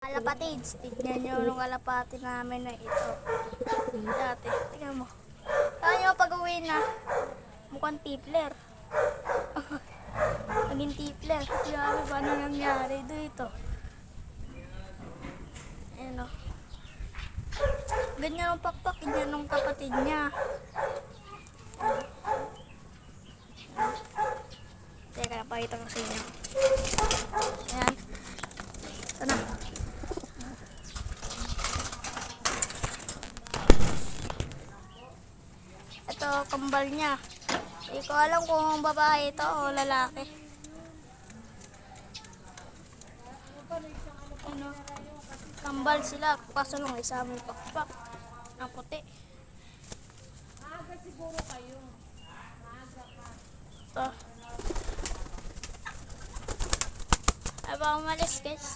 Kalapatids, tignan nyo nung kalapati namin na ito. Dati, tignan mo. Kaya nyo pag uwi na, mukhang tipler. Naging tipler. Grabe, paano nangyari dito? Ayan o. Ganyan ang pakpak, ganyan nung kapatid niya. Teka, napakita ko sa inyo. Ayan. Sana. Ito, kambal niya. Hindi ko alam kung babae ito o lalaki. Ano? Kambal sila. Kaso nung isa may pakpak. Ang puti. Maaga siguro kayo. Maaga pa. Ito. Ay, baka umalis guys.